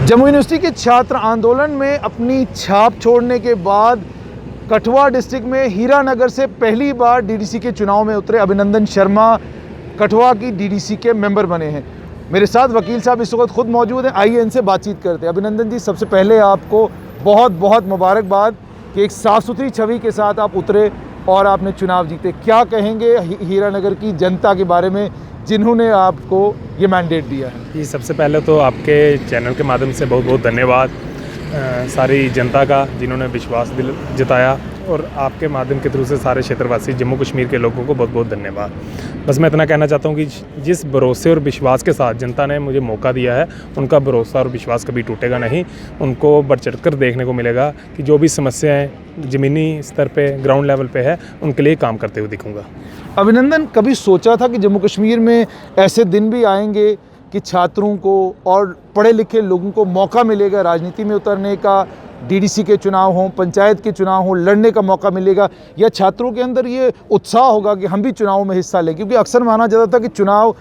Jammu university के छात्र आंदोलन में अपनी छाप छोड़ने के बाद कठुआ डिस्ट्रिक्ट में हीरानगर से पहली बार डीडीसी के चुनाव में उतरे अभिनंदन शर्मा कठुआ की डीडीसी के मेंबर बने हैं। मेरे साथ वकील साहब इस वक्त खुद मौजूद हैं। आइए इनसे बातचीत करते हैं। अभिनंदन जी, सबसे पहले आपको बहुत बहुत मुबारकबाद कि एक साफ़ सुथरी छवि के साथ आप उतरे और आपने चुनाव जीते। क्या कहेंगे हीरानगर की जनता के बारे में जिन्होंने आपको ये मैंडेट दिया है? जी, सबसे पहले तो आपके चैनल के माध्यम से बहुत बहुत धन्यवाद सारी जनता का जिन्होंने विश्वास जताया, और आपके माध्यम के थ्रू से सारे क्षेत्रवासी जम्मू कश्मीर के लोगों को बहुत बहुत धन्यवाद। बस मैं इतना कहना चाहता हूँ कि जिस भरोसे और विश्वास के साथ जनता ने मुझे मौका दिया है, उनका भरोसा और विश्वास कभी टूटेगा नहीं। उनको बढ़ चढ़ कर देखने को मिलेगा कि जो भी समस्याएं ज़मीनी स्तर पे, ग्राउंड लेवल पे है, उनके लिए काम करते हुए दिखूँगा। अभिनंदन, कभी सोचा था कि जम्मू कश्मीर में ऐसे दिन भी आएंगे कि छात्रों को और पढ़े लिखे लोगों को मौका मिलेगा राजनीति में उतरने का, डीडीसी के चुनाव हों, पंचायत के चुनाव हों, लड़ने का मौका मिलेगा, या छात्रों के अंदर ये उत्साह होगा कि हम भी चुनाव में हिस्सा लें? क्योंकि अक्सर माना जाता था कि चुनाव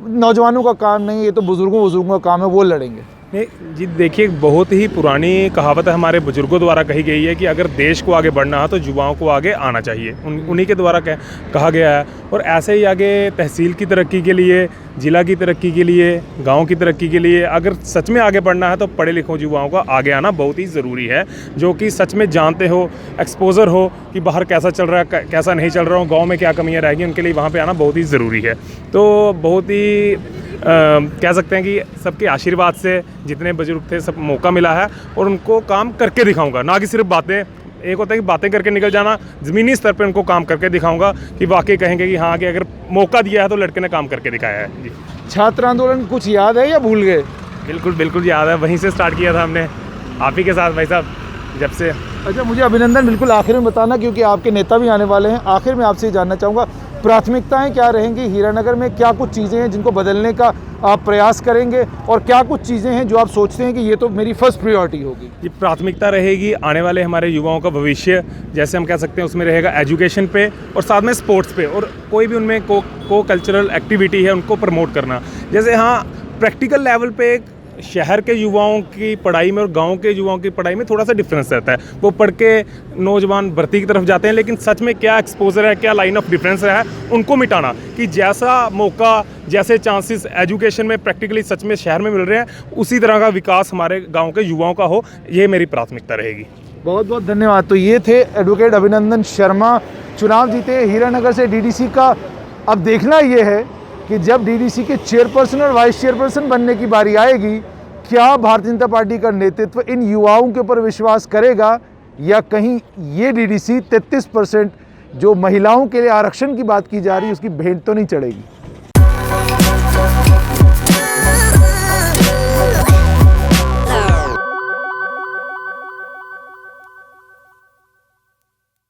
नौजवानों का काम नहीं है, ये तो बुज़ुर्गों का काम है, वो लड़ेंगे। नहीं जी, देखिए, बहुत ही पुरानी कहावत है हमारे बुजुर्गों द्वारा कही गई है कि अगर देश को आगे बढ़ना है तो युवाओं को आगे आना चाहिए। उन्हीं के द्वारा कहा गया है। और ऐसे ही आगे तहसील की तरक्की के लिए, ज़िला की तरक्की के लिए, गांव की तरक्की के लिए अगर सच में आगे बढ़ना है तो पढ़े लिखे युवाओं का आगे आना बहुत ही ज़रूरी है, जो कि सच में जानते हो, एक्सपोजर हो कि बाहर कैसा चल रहा है, कैसा नहीं चल रहा हो, गाँव में क्या कमियाँ रहेगी, उनके लिए वहाँ पर आना बहुत ही ज़रूरी है। तो बहुत ही कह सकते हैं कि सबके आशीर्वाद से जितने बुजुर्ग थे सब मौका मिला है, और उनको काम करके दिखाऊंगा, ना कि सिर्फ बातें। एक होता है कि बातें करके निकल जाना, ज़मीनी स्तर पे उनको काम करके दिखाऊंगा कि वाकई कहेंगे कि हाँ, कि अगर मौका दिया है तो लड़के ने काम करके दिखाया है। जी, छात्र आंदोलन कुछ याद है या भूल गए? बिल्कुल बिल्कुल याद है, वहीं से स्टार्ट किया था हमने आप ही के साथ भाई साहब, जब से। अच्छा, मुझे अभिनंदन बिल्कुल आखिर में बताना, क्योंकि आपके नेता भी आने वाले हैं। आखिर में आपसे जानना चाहूँगा, प्राथमिकताएं क्या रहेंगी हीरानगर में? क्या कुछ चीज़ें हैं जिनको बदलने का आप प्रयास करेंगे, और क्या कुछ चीज़ें हैं जो आप सोचते हैं कि ये तो मेरी फर्स्ट प्रायोरिटी होगी? ये प्राथमिकता रहेगी आने वाले हमारे युवाओं का भविष्य, जैसे हम कह सकते हैं, उसमें रहेगा एजुकेशन पे और साथ में स्पोर्ट्स पे, और कोई भी उनमें को कल्चरल एक्टिविटी है उनको प्रमोट करना। जैसे हाँ, प्रैक्टिकल लेवल पे एक शहर के युवाओं की पढ़ाई में और गांव के युवाओं की पढ़ाई में थोड़ा सा डिफरेंस रहता है। वो पढ़ के नौजवान भर्ती की तरफ जाते हैं, लेकिन सच में क्या एक्सपोजर है, क्या लाइन ऑफ डिफरेंस है, उनको मिटाना, कि जैसा मौका, जैसे चांसेस एजुकेशन में प्रैक्टिकली सच में शहर में मिल रहे हैं, उसी तरह का विकास हमारे गाँव के युवाओं का हो, ये मेरी प्राथमिकता रहेगी। बहुत बहुत धन्यवाद। तो ये थे एडवोकेट अभिनंदन शर्मा, चुनाव जीते हीरानगर से डीडीसी का। अब देखना ये है कि जब डीडीसी के चेयरपर्सन और वाइस चेयरपर्सन बनने की बारी आएगी, क्या भारतीय जनता पार्टी का नेतृत्व इन युवाओं के ऊपर विश्वास करेगा, या कहीं ये डीडीसी 33% जो महिलाओं के लिए आरक्षण की बात की जा रही है उसकी भेंट तो नहीं चढ़ेगी?